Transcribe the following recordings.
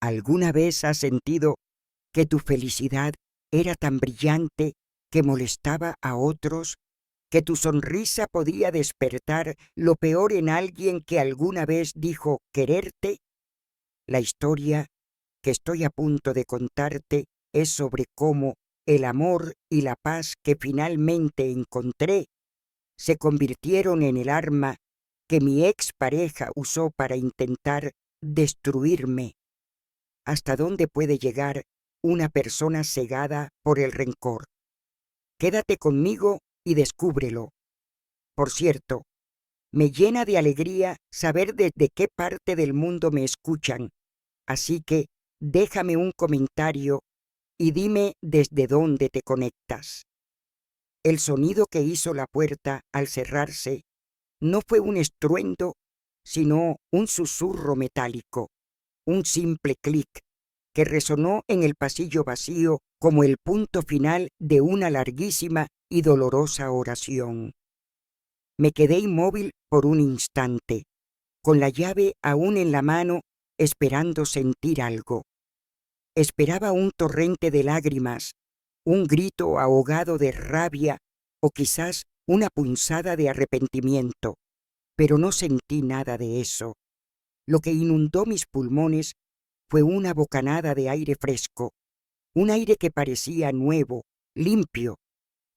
¿Alguna vez has sentido que tu felicidad era tan brillante que molestaba a otros, que tu sonrisa podía despertar lo peor en alguien que alguna vez dijo quererte? La historia que estoy a punto de contarte es sobre cómo el amor y la paz que finalmente encontré se convirtieron en el arma que mi expareja usó para intentar destruirme. ¿Hasta dónde puede llegar una persona cegada por el rencor? Quédate conmigo y descúbrelo. Por cierto, me llena de alegría saber desde qué parte del mundo me escuchan, así que déjame un comentario y dime desde dónde te conectas. El sonido que hizo la puerta al cerrarse no fue un estruendo, sino un susurro metálico, un simple clic que resonó en el pasillo vacío como el punto final de una larguísima y dolorosa oración. Me quedé inmóvil por un instante, con la llave aún en la mano, esperando sentir algo. Esperaba un torrente de lágrimas, un grito ahogado de rabia o quizás una punzada de arrepentimiento, pero no sentí nada de eso. Lo que inundó mis pulmones fue una bocanada de aire fresco, un aire que parecía nuevo, limpio,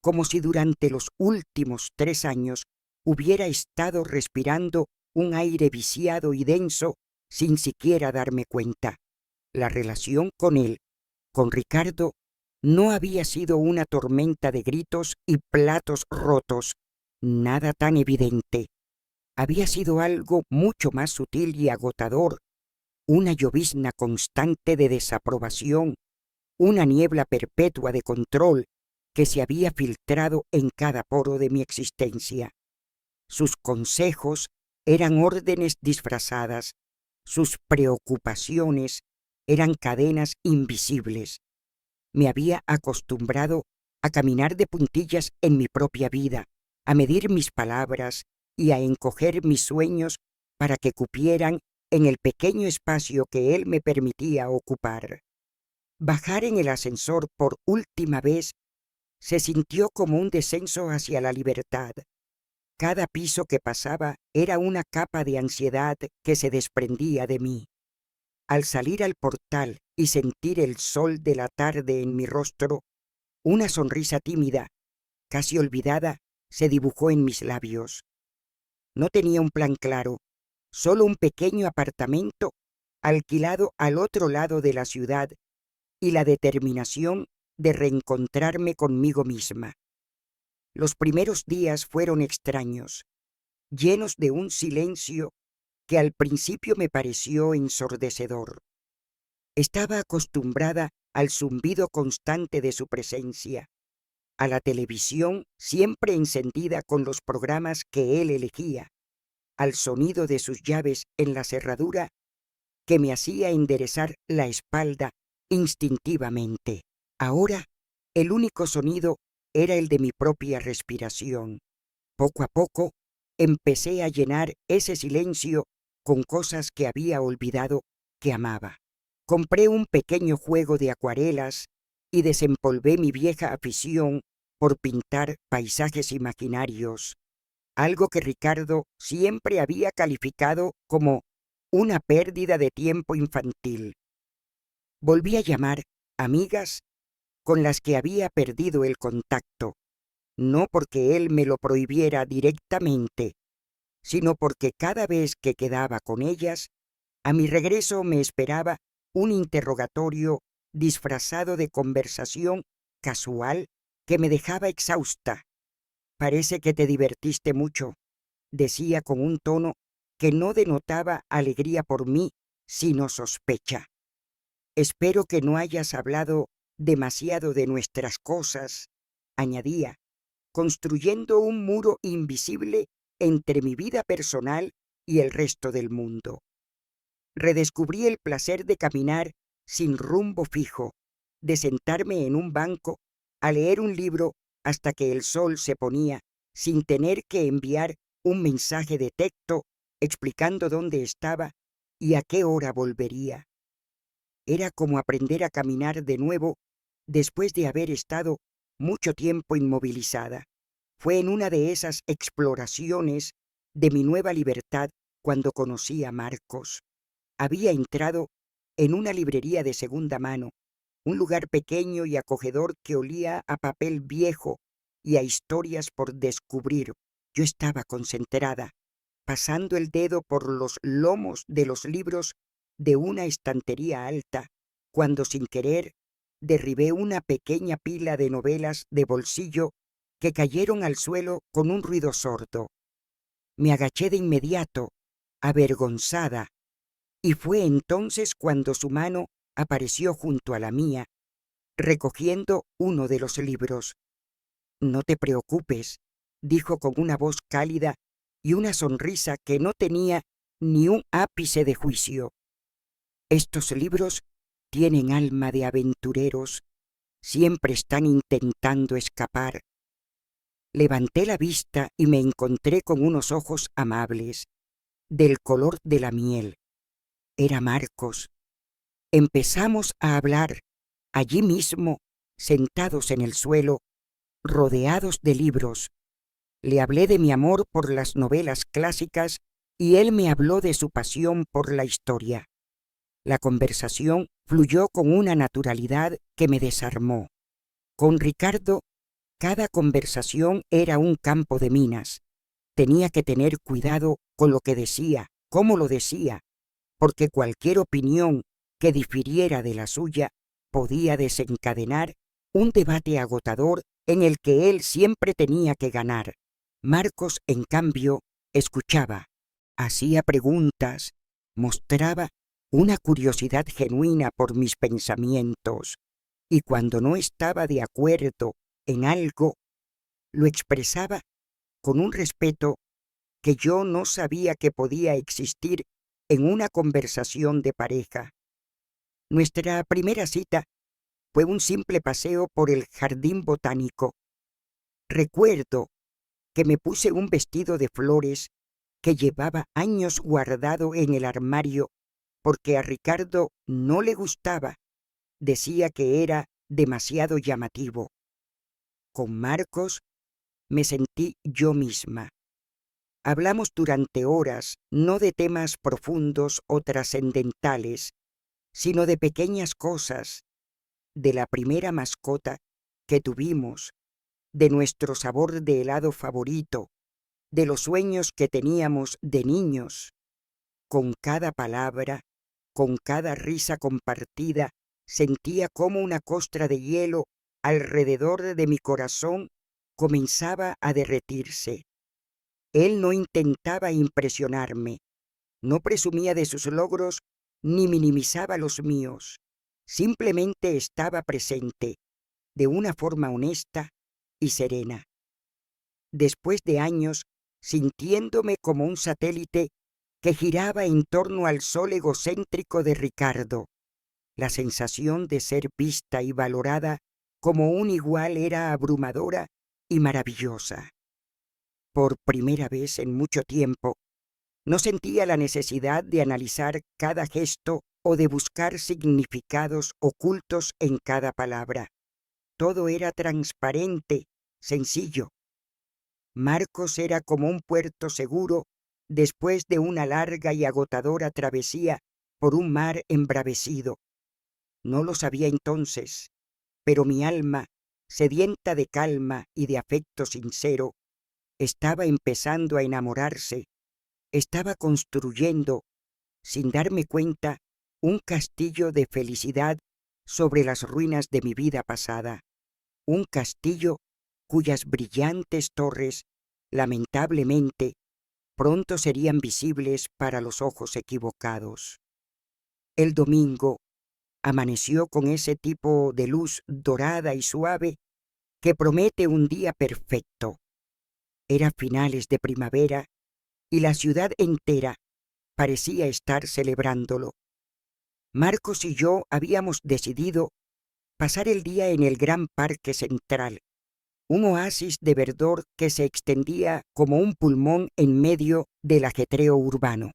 como si durante los últimos 3 años hubiera estado respirando un aire viciado y denso sin siquiera darme cuenta. La relación con él, con Ricardo, no había sido una tormenta de gritos y platos rotos, nada tan evidente. Había sido algo mucho más sutil y agotador, una llovizna constante de desaprobación, una niebla perpetua de control que se había filtrado en cada poro de mi existencia. Sus consejos eran órdenes disfrazadas, sus preocupaciones eran cadenas invisibles. Me había acostumbrado a caminar de puntillas en mi propia vida, a medir mis palabras y a encoger mis sueños para que cupieran en el pequeño espacio que él me permitía ocupar. Bajar en el ascensor por última vez se sintió como un descenso hacia la libertad. Cada piso que pasaba era una capa de ansiedad que se desprendía de mí. Al salir al portal y sentir el sol de la tarde en mi rostro, una sonrisa tímida, casi olvidada, se dibujó en mis labios. No tenía un plan claro, solo un pequeño apartamento alquilado al otro lado de la ciudad y la determinación de reencontrarme conmigo misma. Los primeros días fueron extraños, llenos de un silencio que al principio me pareció ensordecedor. Estaba acostumbrada al zumbido constante de su presencia, a la televisión siempre encendida con los programas que él elegía, al sonido de sus llaves en la cerradura que me hacía enderezar la espalda instintivamente. Ahora, el único sonido era el de mi propia respiración. Poco a poco, empecé a llenar ese silencio con cosas que había olvidado que amaba. Compré un pequeño juego de acuarelas y desempolvé mi vieja afición por pintar paisajes imaginarios, algo que Ricardo siempre había calificado como una pérdida de tiempo infantil. Volví a llamar amigas con las que había perdido el contacto, no porque él me lo prohibiera directamente, sino porque cada vez que quedaba con ellas, a mi regreso me esperaba un interrogatorio disfrazado de conversación casual que me dejaba exhausta. «Parece que te divertiste mucho», decía con un tono que no denotaba alegría por mí, sino sospecha. «Espero que no hayas hablado demasiado de nuestras cosas», añadía, construyendo un muro invisible entre mi vida personal y el resto del mundo. Redescubrí el placer de caminar sin rumbo fijo, de sentarme en un banco a leer un libro hasta que el sol se ponía, sin tener que enviar un mensaje de texto explicando dónde estaba y a qué hora volvería. Era como aprender a caminar de nuevo después de haber estado mucho tiempo inmovilizada. Fue en una de esas exploraciones de mi nueva libertad cuando conocí a Marcos. Había entrado en una librería de segunda mano, un lugar pequeño y acogedor que olía a papel viejo y a historias por descubrir. Yo estaba concentrada, pasando el dedo por los lomos de los libros de una estantería alta, cuando sin querer derribé una pequeña pila de novelas de bolsillo que cayeron al suelo con un ruido sordo. Me agaché de inmediato, avergonzada, y fue entonces cuando su mano apareció junto a la mía, recogiendo uno de los libros. «No te preocupes», dijo con una voz cálida y una sonrisa que no tenía ni un ápice de juicio. «Estos libros tienen alma de aventureros, siempre están intentando escapar». Levanté la vista y me encontré con unos ojos amables, del color de la miel. Era Marcos. Empezamos a hablar, allí mismo, sentados en el suelo, rodeados de libros. Le hablé de mi amor por las novelas clásicas y él me habló de su pasión por la historia. La conversación fluyó con una naturalidad que me desarmó. Con Ricardo, cada conversación era un campo de minas. Tenía que tener cuidado con lo que decía, cómo lo decía, porque cualquier opinión que difiriera de la suya podía desencadenar un debate agotador en el que él siempre tenía que ganar. Marcos, en cambio, escuchaba, hacía preguntas, mostraba una curiosidad genuina por mis pensamientos, y cuando no estaba de acuerdo en algo, lo expresaba con un respeto que yo no sabía que podía existir en una conversación de pareja. Nuestra primera cita fue un simple paseo por el jardín botánico. Recuerdo que me puse un vestido de flores que llevaba años guardado en el armario porque a Ricardo no le gustaba. Decía que era demasiado llamativo. Con Marcos me sentí yo misma. Hablamos durante horas, no de temas profundos o trascendentales, sino de pequeñas cosas, de la primera mascota que tuvimos, de nuestro sabor de helado favorito, de los sueños que teníamos de niños. Con cada palabra, con cada risa compartida, sentía como una costra de hielo alrededor de mi corazón comenzaba a derretirse. Él no intentaba impresionarme, no presumía de sus logros ni minimizaba los míos. Simplemente estaba presente, de una forma honesta y serena. Después de años, sintiéndome como un satélite que giraba en torno al sol egocéntrico de Ricardo, la sensación de ser vista y valorada como un igual era abrumadora y maravillosa. Por primera vez en mucho tiempo, no sentía la necesidad de analizar cada gesto o de buscar significados ocultos en cada palabra. Todo era transparente, sencillo. Marcos era como un puerto seguro después de una larga y agotadora travesía por un mar embravecido. No lo sabía entonces, pero mi alma, sedienta de calma y de afecto sincero, estaba empezando a enamorarse, estaba construyendo, sin darme cuenta, un castillo de felicidad sobre las ruinas de mi vida pasada, un castillo cuyas brillantes torres, lamentablemente, pronto serían visibles para los ojos equivocados. El domingo amaneció con ese tipo de luz dorada y suave que promete un día perfecto. Era finales de primavera y la ciudad entera parecía estar celebrándolo. Marcos y yo habíamos decidido pasar el día en el gran parque central, un oasis de verdor que se extendía como un pulmón en medio del ajetreo urbano.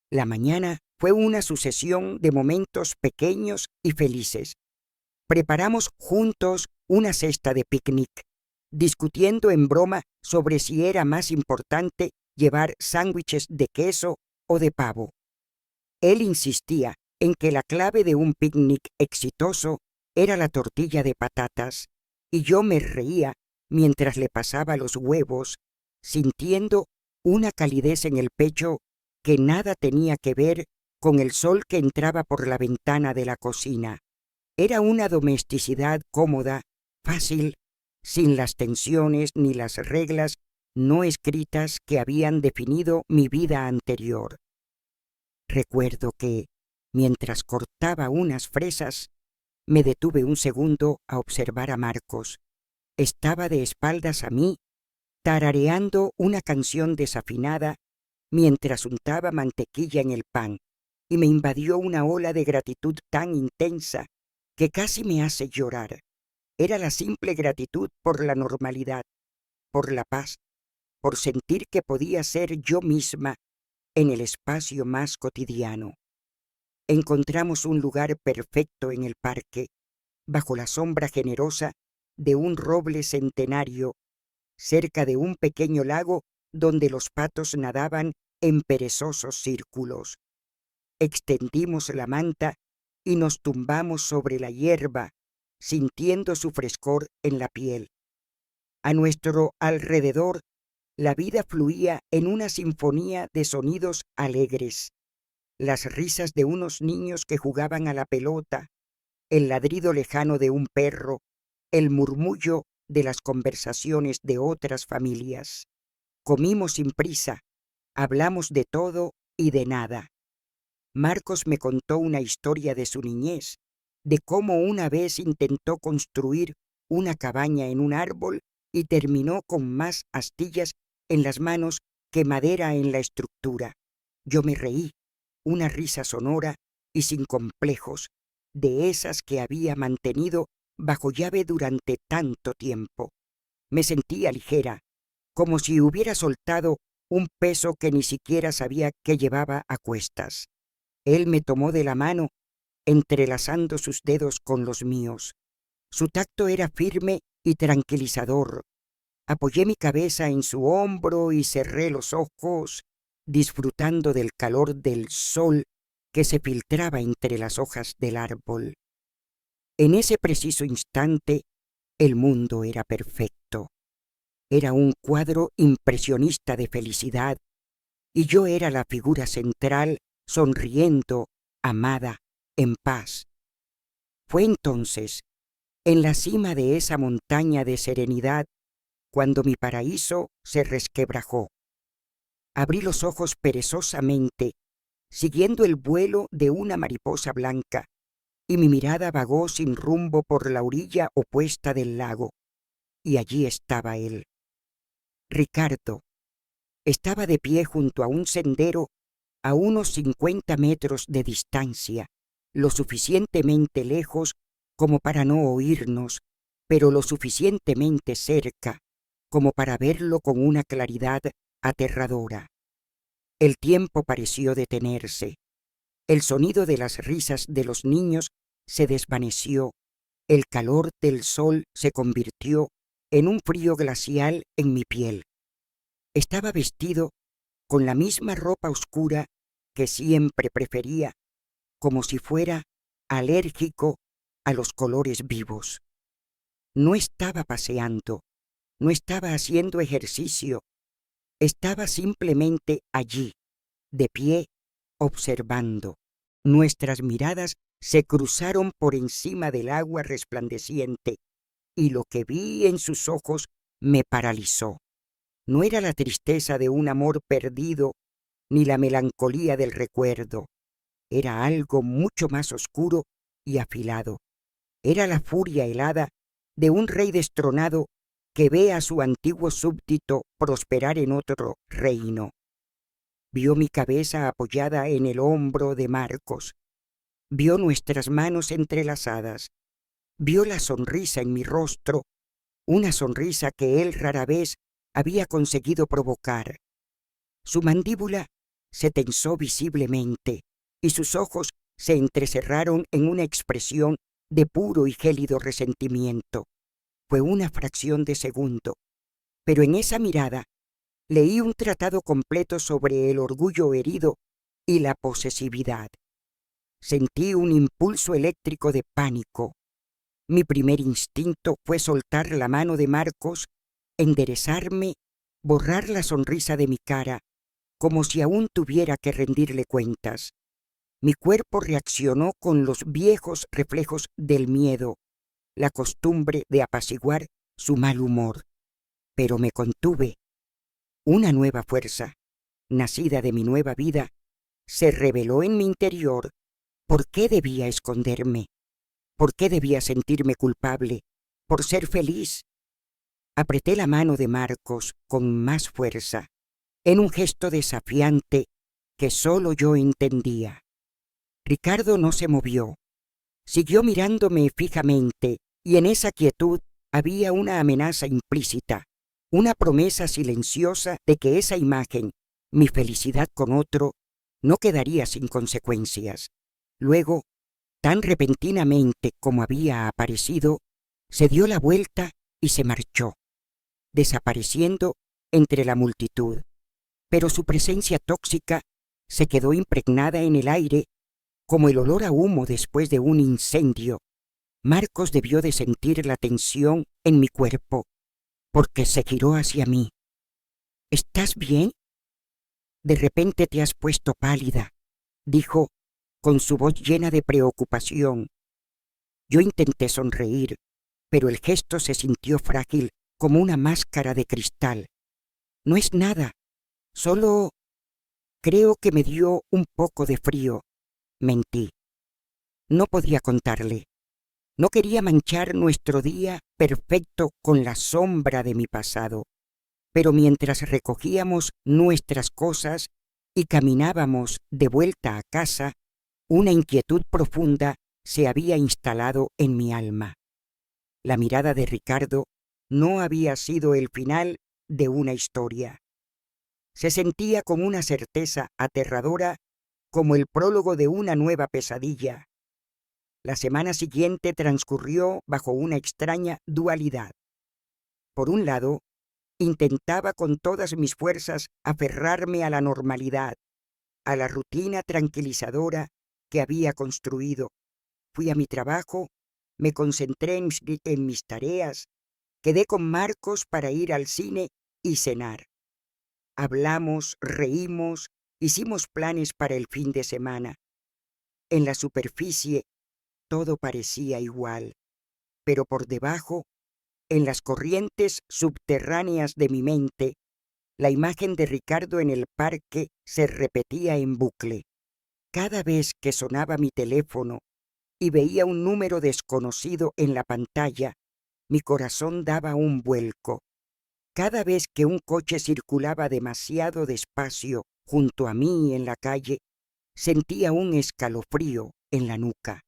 La mañana Fue una sucesión de momentos pequeños y felices. Preparamos juntos una cesta de picnic, discutiendo en broma sobre si era más importante llevar sándwiches de queso o de pavo. Él insistía en que la clave de un picnic exitoso era la tortilla de patatas, y yo me reía mientras le pasaba los huevos, sintiendo una calidez en el pecho que nada tenía que ver con el sol que entraba por la ventana de la cocina. Era una domesticidad cómoda, fácil, sin las tensiones ni las reglas no escritas que habían definido mi vida anterior. Recuerdo que, mientras cortaba unas fresas, me detuve un segundo a observar a Marcos. Estaba de espaldas a mí, tarareando una canción desafinada mientras untaba mantequilla en el pan, y me invadió una ola de gratitud tan intensa que casi me hace llorar. Era la simple gratitud por la normalidad, por la paz, por sentir que podía ser yo misma en el espacio más cotidiano. Encontramos un lugar perfecto en el parque, bajo la sombra generosa de un roble centenario, cerca de un pequeño lago donde los patos nadaban en perezosos círculos. Extendimos la manta y nos tumbamos sobre la hierba, sintiendo su frescor en la piel. A nuestro alrededor, la vida fluía en una sinfonía de sonidos alegres. Las risas de unos niños que jugaban a la pelota, el ladrido lejano de un perro, el murmullo de las conversaciones de otras familias. Comimos sin prisa, hablamos de todo y de nada. Marcos me contó una historia de su niñez, de cómo una vez intentó construir una cabaña en un árbol y terminó con más astillas en las manos que madera en la estructura. Yo me reí, una risa sonora y sin complejos, de esas que había mantenido bajo llave durante tanto tiempo. Me sentía ligera, como si hubiera soltado un peso que ni siquiera sabía que llevaba a cuestas. Él me tomó de la mano, entrelazando sus dedos con los míos. Su tacto era firme y tranquilizador. Apoyé mi cabeza en su hombro y cerré los ojos, disfrutando del calor del sol que se filtraba entre las hojas del árbol. En ese preciso instante, el mundo era perfecto. Era un cuadro impresionista de felicidad, y yo era la figura central, sonriendo, amada, en paz. Fue entonces, en la cima de esa montaña de serenidad, cuando mi paraíso se resquebrajó. Abrí los ojos perezosamente, siguiendo el vuelo de una mariposa blanca, y mi mirada vagó sin rumbo por la orilla opuesta del lago, y allí estaba él. Ricardo. Estaba de pie junto a un sendero a unos 50 metros de distancia, lo suficientemente lejos como para no oírnos, pero lo suficientemente cerca como para verlo con una claridad aterradora. El tiempo pareció detenerse. El sonido de las risas de los niños se desvaneció. El calor del sol se convirtió en un frío glacial en mi piel. Estaba vestido con la misma ropa oscura que siempre prefería, como si fuera alérgico a los colores vivos. No estaba paseando, no estaba haciendo ejercicio, estaba simplemente allí, de pie, observando. Nuestras miradas se cruzaron por encima del agua resplandeciente, y lo que vi en sus ojos me paralizó. No era la tristeza de un amor perdido, ni la melancolía del recuerdo. Era algo mucho más oscuro y afilado. Era la furia helada de un rey destronado que ve a su antiguo súbdito prosperar en otro reino. Vio mi cabeza apoyada en el hombro de Marcos. Vio nuestras manos entrelazadas. Vio la sonrisa en mi rostro, una sonrisa que él rara vez había conseguido provocar. Su mandíbula se tensó visiblemente y sus ojos se entrecerraron en una expresión de puro y gélido resentimiento. Fue una fracción de segundo, pero en esa mirada leí un tratado completo sobre el orgullo herido y la posesividad. Sentí un impulso eléctrico de pánico. Mi primer instinto fue soltar la mano de Marcos, enderezarme, borrar la sonrisa de mi cara, como si aún tuviera que rendirle cuentas. Mi cuerpo reaccionó con los viejos reflejos del miedo, la costumbre de apaciguar su mal humor. Pero me contuve. Una nueva fuerza, nacida de mi nueva vida, se reveló en mi interior. ¿Por qué debía esconderme? ¿Por qué debía sentirme culpable? ¿Por ser feliz? Apreté la mano de Marcos con más fuerza, en un gesto desafiante que solo yo entendía. Ricardo no se movió. Siguió mirándome fijamente, y en esa quietud había una amenaza implícita, una promesa silenciosa de que esa imagen, mi felicidad con otro, no quedaría sin consecuencias. Luego, tan repentinamente como había aparecido, se dio la vuelta y se marchó, desapareciendo entre la multitud. Pero su presencia tóxica se quedó impregnada en el aire como el olor a humo después de un incendio. Marcos debió de sentir la tensión en mi cuerpo, porque se giró hacia mí. ¿Estás bien? De repente te has puesto pálida, dijo con su voz llena de preocupación. Yo intenté sonreír, pero el gesto se sintió frágil como una máscara de cristal. No es nada, solo creo que me dio un poco de frío. Mentí. No podía contarle. No quería manchar nuestro día perfecto con la sombra de mi pasado. Pero mientras recogíamos nuestras cosas y caminábamos de vuelta a casa, una inquietud profunda se había instalado en mi alma. La mirada de Ricardo no había sido el final de una historia. Se sentía con una certeza aterradora como el prólogo de una nueva pesadilla. La semana siguiente transcurrió bajo una extraña dualidad. Por un lado, intentaba con todas mis fuerzas aferrarme a la normalidad, a la rutina tranquilizadora que había construido. Fui a mi trabajo, me concentré en mis tareas, quedé con Marcos para ir al cine y cenar. Hablamos, reímos, hicimos planes para el fin de semana. En la superficie todo parecía igual, pero por debajo, en las corrientes subterráneas de mi mente, la imagen de Ricardo en el parque se repetía en bucle. Cada vez que sonaba mi teléfono y veía un número desconocido en la pantalla, mi corazón daba un vuelco. Cada vez que un coche circulaba demasiado despacio junto a mí en la calle, sentía un escalofrío en la nuca.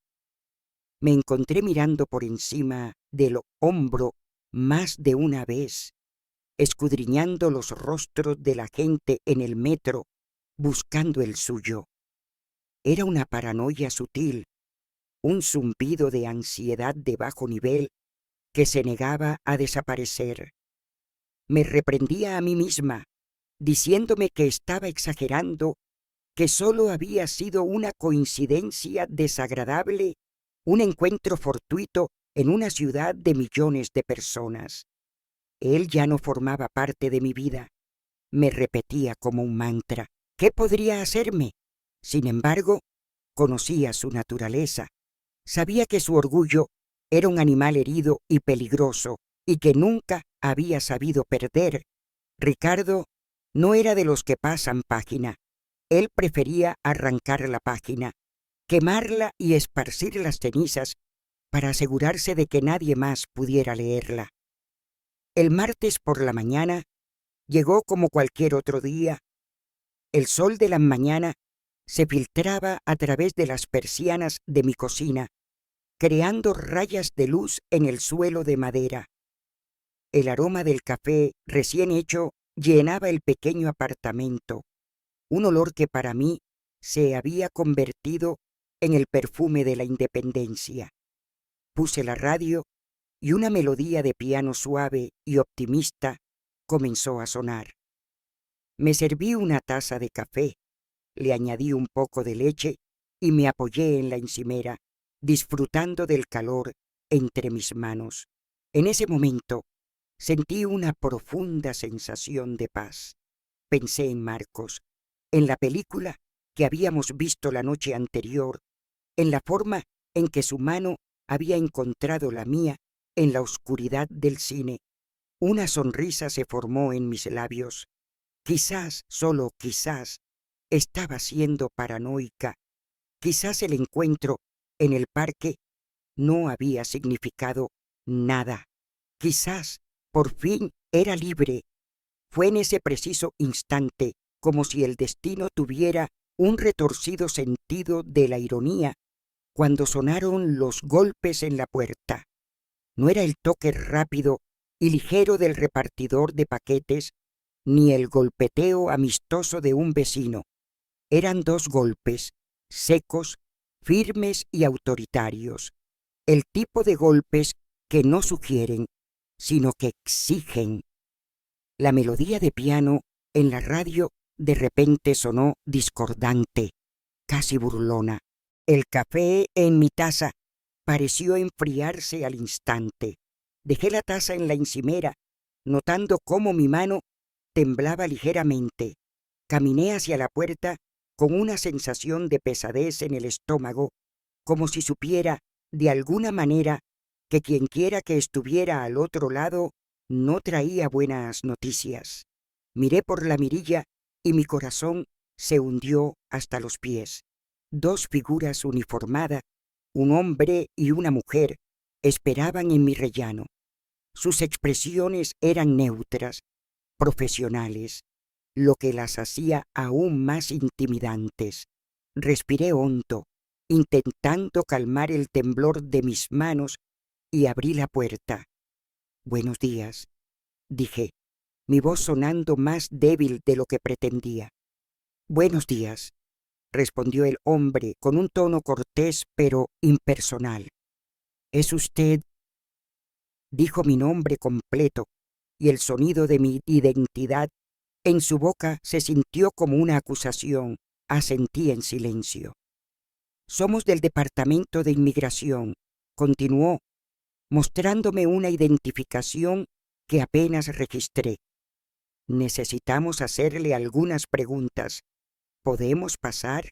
Me encontré mirando por encima del hombro más de una vez, escudriñando los rostros de la gente en el metro, buscando el suyo. Era una paranoia sutil, un zumbido de ansiedad de bajo nivel que se negaba a desaparecer. Me reprendía a mí misma, diciéndome que estaba exagerando, que solo había sido una coincidencia desagradable, un encuentro fortuito en una ciudad de millones de personas. Él ya no formaba parte de mi vida. Me repetía como un mantra. ¿Qué podría hacerme? Sin embargo, conocía su naturaleza. Sabía que su orgullo era un animal herido y peligroso, y que nunca había sabido perder. Ricardo no era de los que pasan página. Él prefería arrancar la página, quemarla y esparcir las cenizas para asegurarse de que nadie más pudiera leerla. El martes por la mañana llegó como cualquier otro día. El sol de la mañana se filtraba a través de las persianas de mi cocina, creando rayas de luz en el suelo de madera. El aroma del café recién hecho llenaba el pequeño apartamento, un olor que para mí se había convertido en el perfume de la independencia. Puse la radio y una melodía de piano suave y optimista comenzó a sonar. Me serví una taza de café, le añadí un poco de leche y me apoyé en la encimera, disfrutando del calor entre mis manos. En ese momento sentí una profunda sensación de paz. Pensé en Marcos, en la película que habíamos visto la noche anterior, en la forma en que su mano había encontrado la mía en la oscuridad del cine. Una sonrisa se formó en mis labios. Quizás, solo quizás, estaba siendo paranoica. Quizás el encuentro en el parque no había significado nada. Quizás, por fin, era libre. Fue en ese preciso instante, como si el destino tuviera un retorcido sentido de la ironía, cuando sonaron los golpes en la puerta. No era el toque rápido y ligero del repartidor de paquetes, ni el golpeteo amistoso de un vecino. Eran dos golpes, secos, firmes y autoritarios. El tipo de golpes que no sugieren, sino que exigen. La melodía de piano en la radio de repente sonó discordante, casi burlona. El café en mi taza pareció enfriarse al instante. Dejé la taza en la encimera, notando cómo mi mano temblaba ligeramente. Caminé hacia la puerta con una sensación de pesadez en el estómago, como si supiera, de alguna manera, que quienquiera que estuviera al otro lado no traía buenas noticias. Miré por la mirilla y mi corazón se hundió hasta los pies. Dos figuras uniformadas, un hombre y una mujer, esperaban en mi rellano. Sus expresiones eran neutras, profesionales, lo que las hacía aún más intimidantes. Respiré hondo, intentando calmar el temblor de mis manos, y abrí la puerta. «Buenos días», dije, mi voz sonando más débil de lo que pretendía. «Buenos días», respondió el hombre con un tono cortés pero impersonal. «¿Es usted?» Dijo mi nombre completo, y el sonido de mi identidad en su boca se sintió como una acusación. Asentí en silencio. «Somos del Departamento de Inmigración», continuó, mostrándome una identificación que apenas registré. «Necesitamos hacerle algunas preguntas. ¿Podemos pasar?»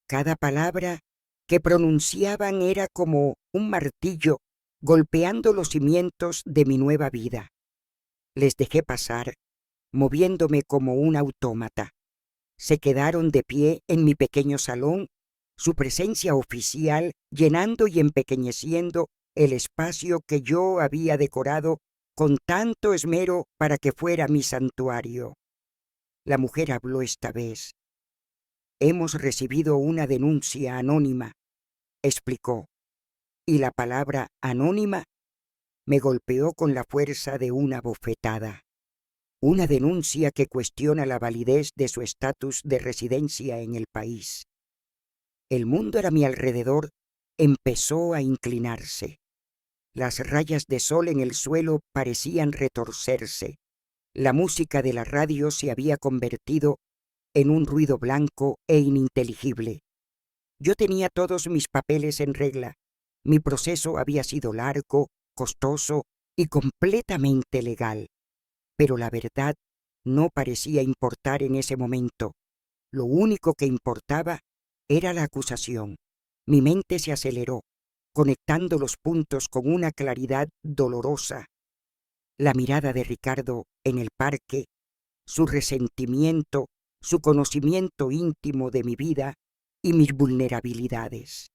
Cada palabra que pronunciaban era como un martillo golpeando los cimientos de mi nueva vida. Les dejé pasar, moviéndome como un autómata. Se quedaron de pie en mi pequeño salón, su presencia oficial llenando y empequeñeciendo el espacio que yo había decorado con tanto esmero para que fuera mi santuario. La mujer habló esta vez. «Hemos recibido una denuncia anónima», explicó, y la palabra anónima me golpeó con la fuerza de una bofetada. Una denuncia que cuestiona la validez de su estatus de residencia en el país. El mundo a mi alrededor empezó a inclinarse. Las rayas de sol en el suelo parecían retorcerse. La música de la radio se había convertido en un ruido blanco e ininteligible. Yo tenía todos mis papeles en regla. Mi proceso había sido largo, costoso y completamente legal. Pero la verdad no parecía importar en ese momento. Lo único que importaba era la acusación. Mi mente se aceleró, conectando los puntos con una claridad dolorosa. La mirada de Ricardo en el parque, su resentimiento, su conocimiento íntimo de mi vida y mis vulnerabilidades.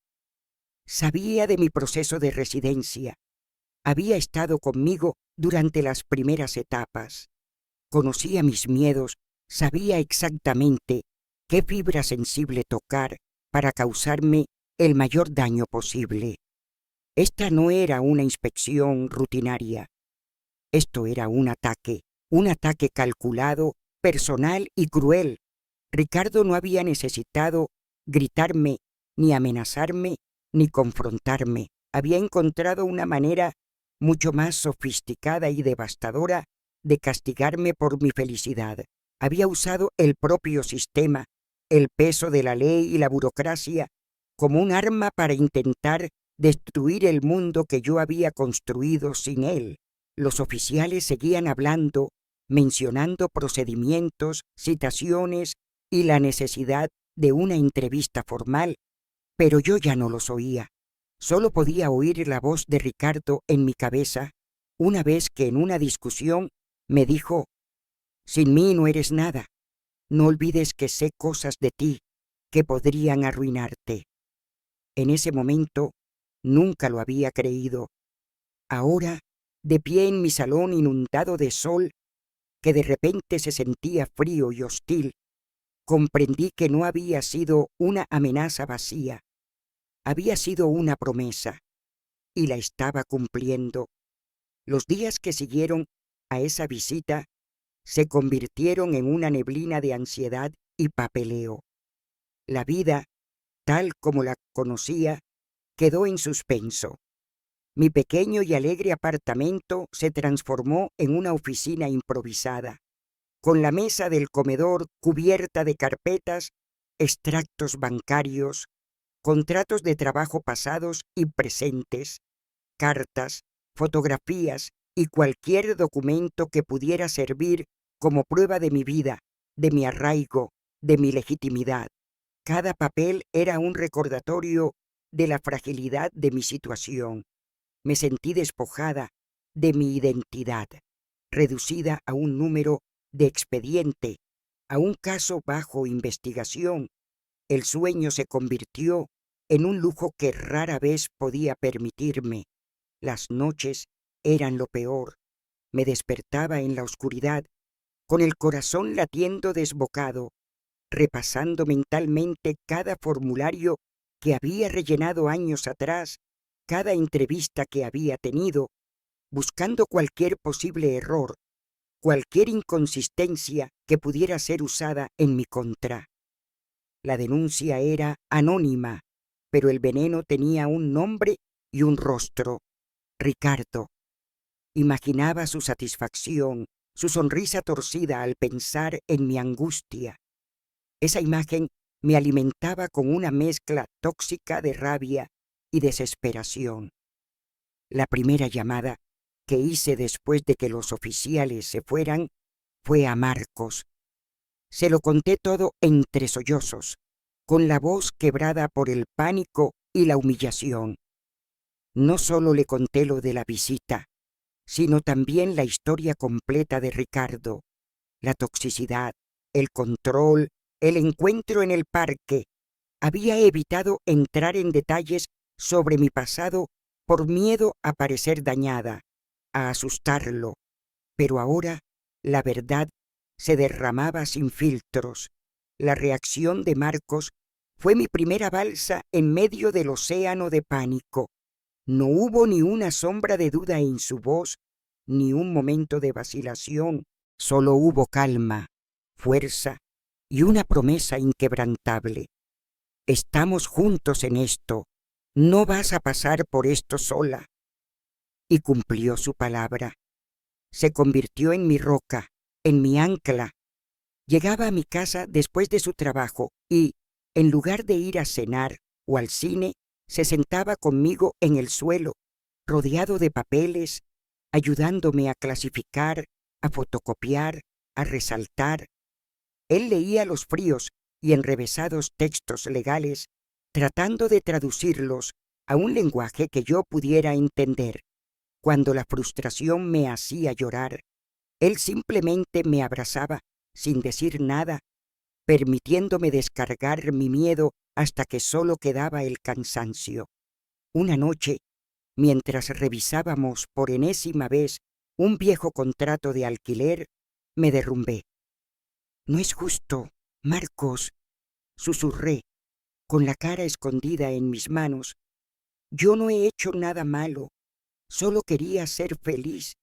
Sabía de mi proceso de residencia. Había estado conmigo durante las primeras etapas. Conocía mis miedos, sabía exactamente qué fibra sensible tocar para causarme el mayor daño posible. Esta no era una inspección rutinaria. Esto era un ataque calculado, personal y cruel, Ricardo no había necesitado gritarme, ni amenazarme, ni confrontarme. Había encontrado una manera mucho más sofisticada y devastadora de castigarme por mi felicidad. Había usado el propio sistema, el peso de la ley y la burocracia, como un arma para intentar destruir el mundo que yo había construido sin él. Los oficiales seguían hablando, mencionando procedimientos, citaciones y la necesidad de una entrevista formal, pero yo ya no los oía. Solo podía oír la voz de Ricardo en mi cabeza, una vez que en una discusión me dijo: «Sin mí no eres nada. No olvides que sé cosas de ti que podrían arruinarte». En ese momento nunca lo había creído. Ahora, de pie en mi salón inundado de sol, que de repente se sentía frío y hostil, comprendí que no había sido una amenaza vacía, había sido una promesa, y la estaba cumpliendo. Los días que siguieron a esa visita se convirtieron en una neblina de ansiedad y papeleo. La vida, tal como la conocía, quedó en suspenso. Mi pequeño y alegre apartamento se transformó en una oficina improvisada, con la mesa del comedor cubierta de carpetas, extractos bancarios, contratos de trabajo pasados y presentes, cartas, fotografías y cualquier documento que pudiera servir como prueba de mi vida, de mi arraigo, de mi legitimidad. Cada papel era un recordatorio de la fragilidad de mi situación. Me sentí despojada de mi identidad, reducida a un número de expediente, a un caso bajo investigación. El sueño se convirtió en un lujo que rara vez podía permitirme. Las noches eran lo peor. Me despertaba en la oscuridad, con el corazón latiendo desbocado, repasando mentalmente cada formulario que había rellenado años atrás, cada entrevista que había tenido, buscando cualquier posible error, cualquier inconsistencia que pudiera ser usada en mi contra. La denuncia era anónima, pero el veneno tenía un nombre y un rostro: Ricardo. Imaginaba su satisfacción, su sonrisa torcida al pensar en mi angustia. Esa imagen me alimentaba con una mezcla tóxica de rabia y desesperación. La primera llamada que hice después de que los oficiales se fueran fue a Marcos. Se lo conté todo entre sollozos, con la voz quebrada por el pánico y la humillación. No solo le conté lo de la visita, sino también la historia completa de Ricardo, la toxicidad, el control, el encuentro en el parque. Había evitado entrar en detalles sobre mi pasado por miedo a parecer dañada, a asustarlo, pero ahora la verdad se derramaba sin filtros. La reacción de Marcos fue mi primera balsa en medio del océano de pánico. No hubo ni una sombra de duda en su voz, ni un momento de vacilación. Solo hubo calma, fuerza y una promesa inquebrantable. Estamos juntos en esto. No vas a pasar por esto sola. Y cumplió su palabra. Se convirtió en mi roca, en mi ancla. Llegaba a mi casa después de su trabajo y, en lugar de ir a cenar o al cine, se sentaba conmigo en el suelo, rodeado de papeles, ayudándome a clasificar, a fotocopiar, a resaltar. Él leía los fríos y enrevesados textos legales, tratando de traducirlos a un lenguaje que yo pudiera entender. Cuando la frustración me hacía llorar, él simplemente me abrazaba sin decir nada, permitiéndome descargar mi miedo hasta que solo quedaba el cansancio. Una noche, mientras revisábamos por enésima vez un viejo contrato de alquiler, me derrumbé. «No es justo, Marcos», susurré, con la cara escondida en mis manos. «Yo no he hecho nada malo, solo quería ser feliz».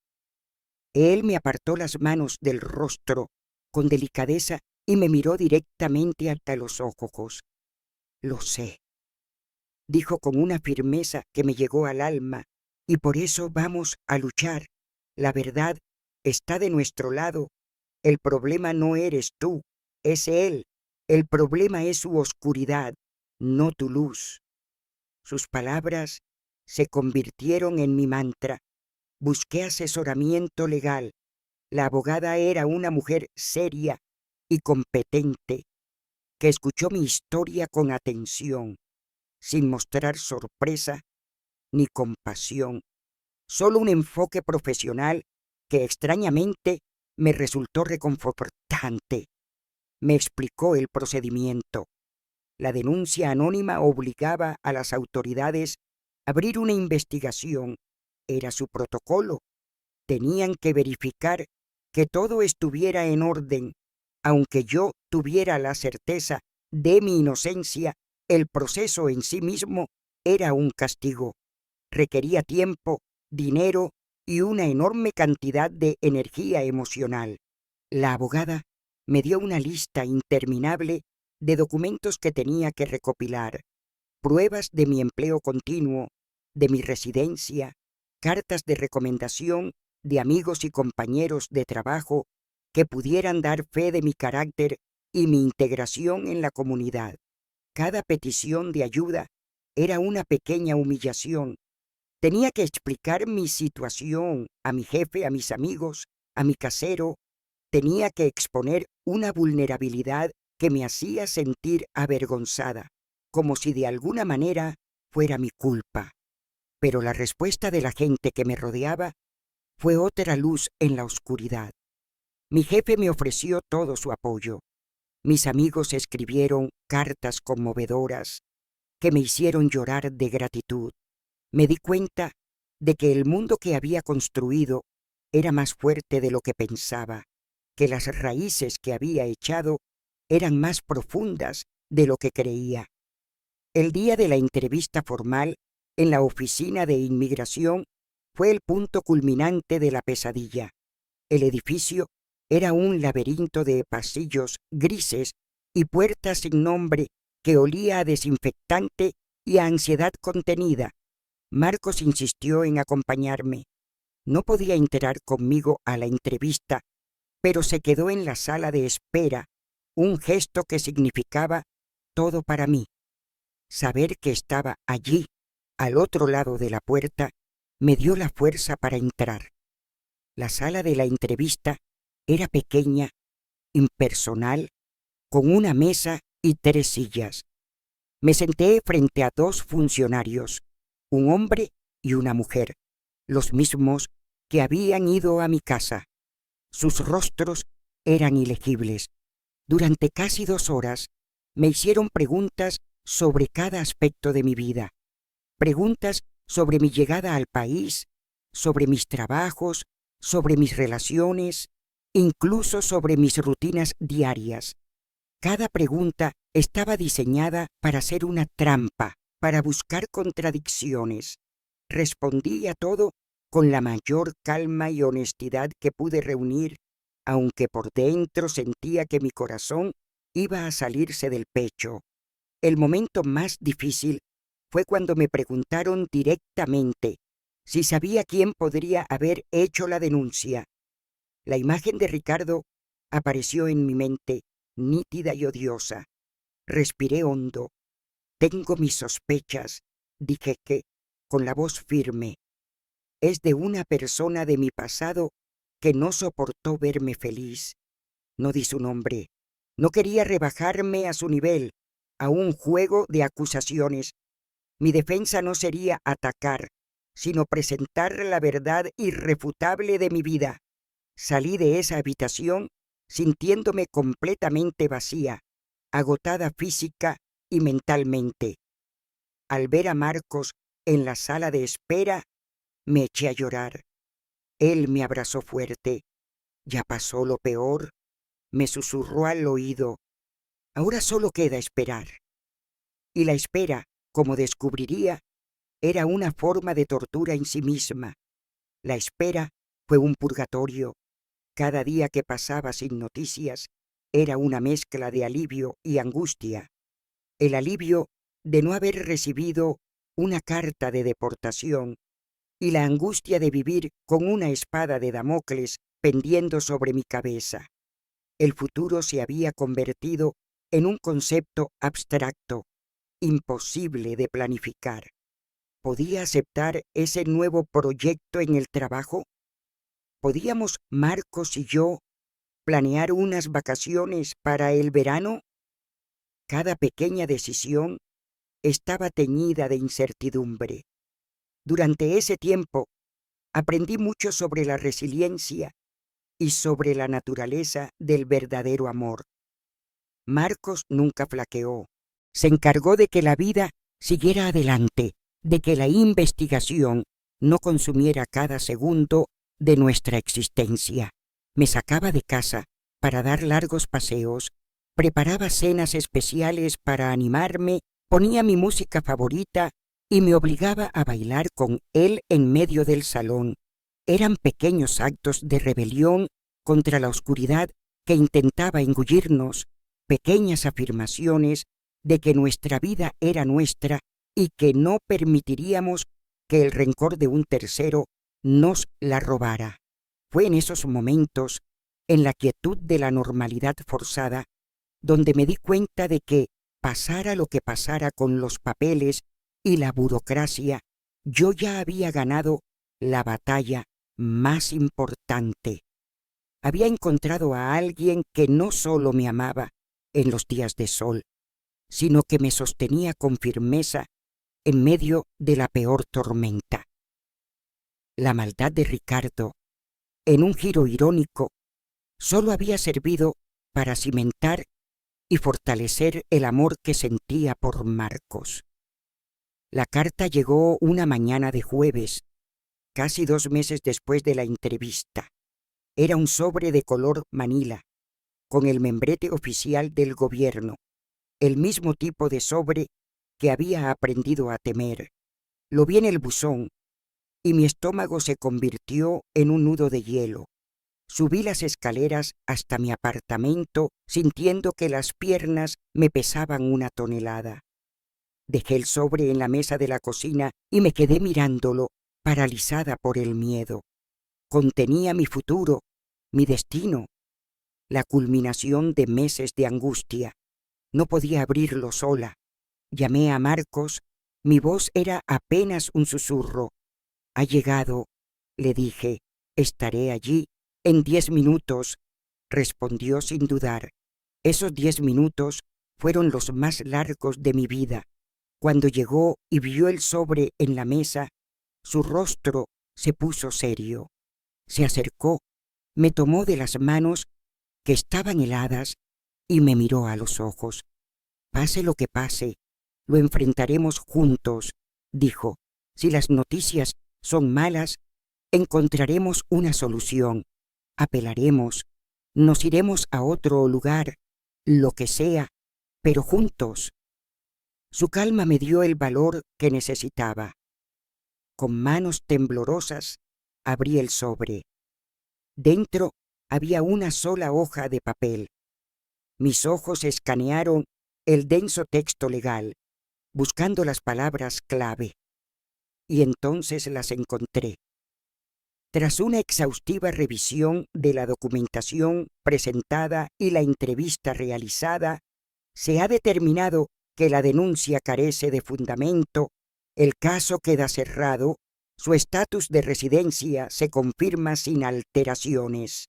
Él me apartó las manos del rostro con delicadeza y me miró directamente hasta los ojos. «Lo sé», dijo con una firmeza que me llegó al alma, «y por eso vamos a luchar. La verdad está de nuestro lado. El problema no eres tú, es él. El problema es su oscuridad, no tu luz». Sus palabras se convirtieron en mi mantra. Busqué asesoramiento legal. La abogada era una mujer seria y competente, que escuchó mi historia con atención, sin mostrar sorpresa ni compasión, solo un enfoque profesional que extrañamente me resultó reconfortante. Me explicó el procedimiento. La denuncia anónima obligaba a las autoridades a abrir una investigación. Era su protocolo. Tenían que verificar que todo estuviera en orden. Aunque yo tuviera la certeza de mi inocencia, el proceso en sí mismo era un castigo. Requería tiempo, dinero y una enorme cantidad de energía emocional. La abogada me dio una lista interminable de documentos que tenía que recopilar, pruebas de mi empleo continuo, de mi residencia, cartas de recomendación de amigos y compañeros de trabajo que pudieran dar fe de mi carácter y mi integración en la comunidad. Cada petición de ayuda era una pequeña humillación. Tenía que explicar mi situación a mi jefe, a mis amigos, a mi casero. Tenía que exponer una vulnerabilidad que me hacía sentir avergonzada, como si de alguna manera fuera mi culpa. Pero la respuesta de la gente que me rodeaba fue otra luz en la oscuridad. Mi jefe me ofreció todo su apoyo. Mis amigos escribieron cartas conmovedoras que me hicieron llorar de gratitud. Me di cuenta de que el mundo que había construido era más fuerte de lo que pensaba, que las raíces que había echado eran más profundas de lo que creía. El día de la entrevista formal en la oficina de inmigración fue el punto culminante de la pesadilla. El edificio era un laberinto de pasillos grises y puertas sin nombre que olía a desinfectante y a ansiedad contenida. Marcos insistió en acompañarme. No podía entrar conmigo a la entrevista, pero se quedó en la sala de espera, un gesto que significaba todo para mí. Saber que estaba allí, al otro lado de la puerta, me dio la fuerza para entrar. La sala de la entrevista era pequeña, impersonal, con una mesa y 3 sillas. Me senté frente a 2 funcionarios, un hombre y una mujer, los mismos que habían ido a mi casa. Sus rostros eran ilegibles. Durante casi 2 horas me hicieron preguntas sobre cada aspecto de mi vida. Preguntas sobre mi llegada al país, sobre mis trabajos, sobre mis relaciones, incluso sobre mis rutinas diarias. Cada pregunta estaba diseñada para ser una trampa, para buscar contradicciones. Respondí a todo con la mayor calma y honestidad que pude reunir, aunque por dentro sentía que mi corazón iba a salirse del pecho. El momento más difícil fue cuando me preguntaron directamente si sabía quién podría haber hecho la denuncia. La imagen de Ricardo apareció en mi mente, nítida y odiosa. Respiré hondo. Tengo mis sospechas, dije con la voz firme. Es de una persona de mi pasado que no soportó verme feliz. No di su nombre. No quería rebajarme a su nivel, a un juego de acusaciones. Mi defensa no sería atacar, sino presentar la verdad irrefutable de mi vida. Salí de esa habitación sintiéndome completamente vacía, agotada física y mentalmente. Al ver a Marcos en la sala de espera, me eché a llorar. Él me abrazó fuerte. «Ya pasó lo peor», me susurró al oído. «Ahora solo queda esperar». Y la espera, como descubriría, era una forma de tortura en sí misma. La espera fue un purgatorio. Cada día que pasaba sin noticias era una mezcla de alivio y angustia. El alivio de no haber recibido una carta de deportación y la angustia de vivir con una espada de Damocles pendiendo sobre mi cabeza. El futuro se había convertido en un concepto abstracto, imposible de planificar. ¿Podía aceptar ese nuevo proyecto en el trabajo? ¿Podíamos Marcos y yo planear unas vacaciones para el verano? Cada pequeña decisión estaba teñida de incertidumbre. Durante ese tiempo aprendí mucho sobre la resiliencia y sobre la naturaleza del verdadero amor. Marcos nunca flaqueó. Se encargó de que la vida siguiera adelante, de que la investigación no consumiera cada segundo de nuestra existencia. Me sacaba de casa para dar largos paseos, preparaba cenas especiales para animarme, ponía mi música favorita y me obligaba a bailar con él en medio del salón. Eran pequeños actos de rebelión contra la oscuridad que intentaba engullirnos, pequeñas afirmaciones de que nuestra vida era nuestra y que no permitiríamos que el rencor de un tercero nos la robara. Fue en esos momentos, en la quietud de la normalidad forzada, donde me di cuenta de que, pasara lo que pasara con los papeles y la burocracia, yo ya había ganado la batalla más importante. Había encontrado a alguien que no solo me amaba en los días de sol, sino que me sostenía con firmeza en medio de la peor tormenta. La maldad de Ricardo, en un giro irónico, solo había servido para cimentar y fortalecer el amor que sentía por Marcos. La carta llegó una mañana de jueves, casi 2 meses después de la entrevista. Era un sobre de color manila, con el membrete oficial del gobierno, el mismo tipo de sobre que había aprendido a temer. Lo vi en el buzón y mi estómago se convirtió en un nudo de hielo. Subí las escaleras hasta mi apartamento sintiendo que las piernas me pesaban 1 tonelada. Dejé el sobre en la mesa de la cocina y me quedé mirándolo, paralizada por el miedo. Contenía mi futuro, mi destino, la culminación de meses de angustia. No podía abrirlo sola. Llamé a Marcos. Mi voz era apenas un susurro. «Ha llegado», le dije. «Estaré allí en 10 minutos», respondió sin dudar. Esos 10 minutos fueron los más largos de mi vida. Cuando llegó y vio el sobre en la mesa, su rostro se puso serio. Se acercó, me tomó de las manos, que estaban heladas, y me miró a los ojos. «Pase lo que pase, lo enfrentaremos juntos», dijo. «Si las noticias son malas, encontraremos una solución. Apelaremos, nos iremos a otro lugar, lo que sea, pero juntos». Su calma me dio el valor que necesitaba. Con manos temblorosas abrí el sobre. Dentro había una sola hoja de papel. Mis ojos escanearon el denso texto legal, buscando las palabras clave. Y entonces las encontré. Tras una exhaustiva revisión de la documentación presentada y la entrevista realizada, se ha determinado que la denuncia carece de fundamento, el caso queda cerrado, su estatus de residencia se confirma sin alteraciones.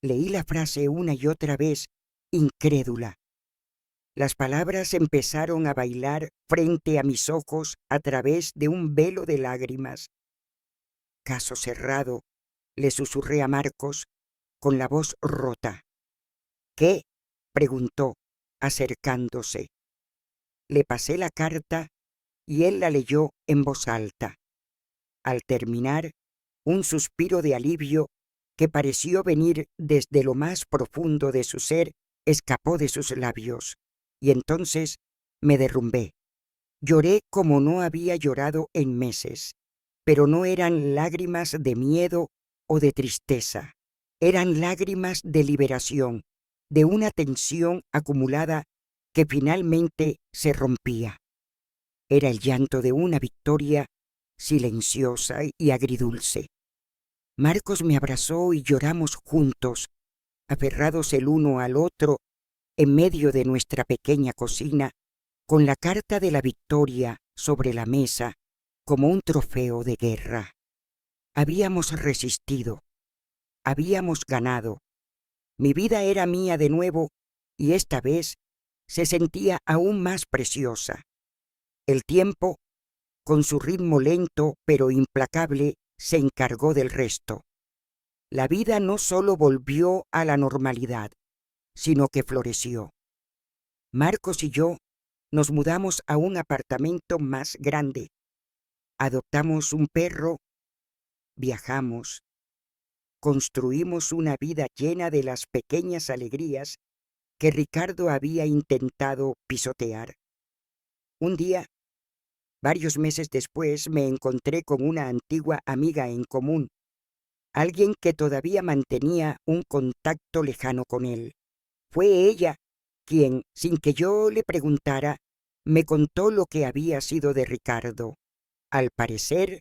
Leí la frase una y otra vez, incrédula. Las palabras empezaron a bailar frente a mis ojos a través de un velo de lágrimas. «Caso cerrado», le susurré a Marcos con la voz rota. «¿Qué?», preguntó, acercándose. Le pasé la carta y él la leyó en voz alta. Al terminar, un suspiro de alivio que pareció venir desde lo más profundo de su ser escapó de sus labios, y entonces me derrumbé. Lloré como no había llorado en meses, pero no eran lágrimas de miedo o de tristeza, eran lágrimas de liberación, de una tensión acumulada que finalmente se rompía. Era el llanto de una victoria silenciosa y agridulce. Marcos me abrazó y lloramos juntos, aferrados el uno al otro en medio de nuestra pequeña cocina, con la carta de la victoria sobre la mesa como un trofeo de guerra. Habíamos resistido, habíamos ganado. Mi vida era mía de nuevo y esta vez se sentía aún más preciosa. El tiempo, con su ritmo lento pero implacable, se encargó del resto. La vida no solo volvió a la normalidad, sino que floreció. Marcos y yo nos mudamos a un apartamento más grande. Adoptamos un perro, viajamos, construimos una vida llena de las pequeñas alegrías que Ricardo había intentado pisotear. Un día, varios meses después, me encontré con una antigua amiga en común, alguien que todavía mantenía un contacto lejano con él. Fue ella quien, sin que yo le preguntara, me contó lo que había sido de Ricardo. Al parecer,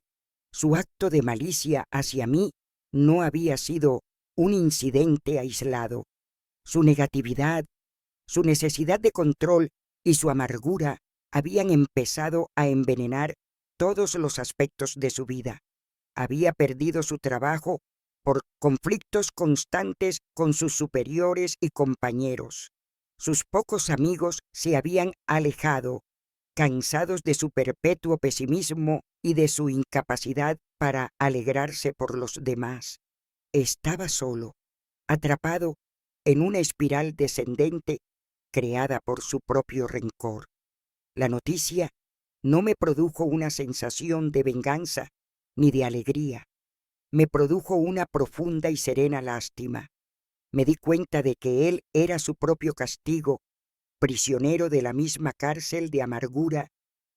su acto de malicia hacia mí no había sido un incidente aislado. Su negatividad, su necesidad de control y su amargura habían empezado a envenenar todos los aspectos de su vida. Había perdido su trabajo por conflictos constantes con sus superiores y compañeros. Sus pocos amigos se habían alejado, cansados de su perpetuo pesimismo y de su incapacidad para alegrarse por los demás. Estaba solo, atrapado en una espiral descendente creada por su propio rencor. La noticia no me produjo una sensación de venganza ni de alegría. Me produjo una profunda y serena lástima. Me di cuenta de que él era su propio castigo, prisionero de la misma cárcel de amargura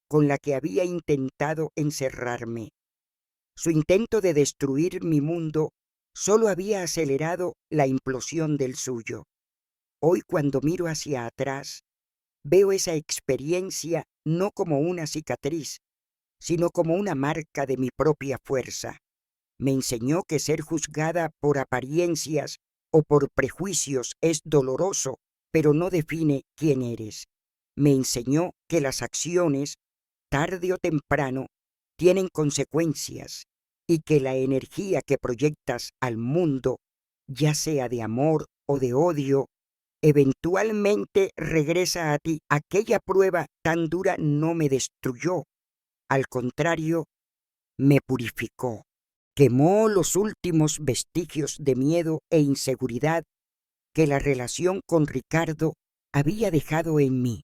con la que había intentado encerrarme. Su intento de destruir mi mundo solo había acelerado la implosión del suyo. Hoy, cuando miro hacia atrás, veo esa experiencia no como una cicatriz, sino como una marca de mi propia fuerza. Me enseñó que ser juzgada por apariencias o por prejuicios es doloroso, pero no define quién eres. Me enseñó que las acciones, tarde o temprano, tienen consecuencias y que la energía que proyectas al mundo, ya sea de amor o de odio, eventualmente regresa a ti. Aquella prueba tan dura no me destruyó, al contrario, me purificó. Quemó los últimos vestigios de miedo e inseguridad que la relación con Ricardo había dejado en mí.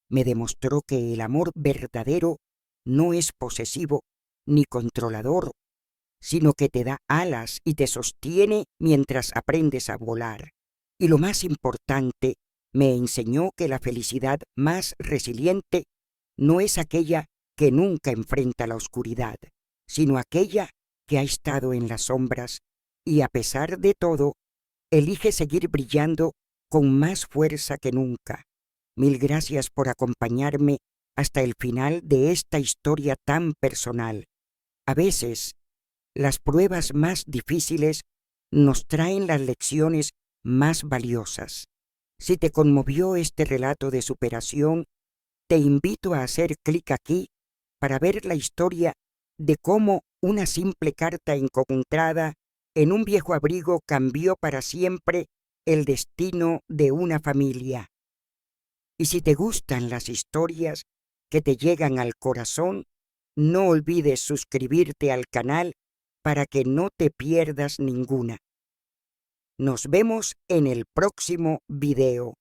Me demostró que el amor verdadero no es posesivo ni controlador, sino que te da alas y te sostiene mientras aprendes a volar. Y lo más importante, me enseñó que la felicidad más resiliente no es aquella que nunca enfrenta la oscuridad, sino aquella que ha estado en las sombras y, a pesar de todo, elige seguir brillando con más fuerza que nunca. Mil gracias por acompañarme hasta el final de esta historia tan personal. A veces, las pruebas más difíciles nos traen las lecciones más valiosas. Si te conmovió este relato de superación, te invito a hacer clic aquí para ver la historia de cómo una simple carta encontrada en un viejo abrigo cambió para siempre el destino de una familia. Y si te gustan las historias que te llegan al corazón, no olvides suscribirte al canal para que no te pierdas ninguna. Nos vemos en el próximo video.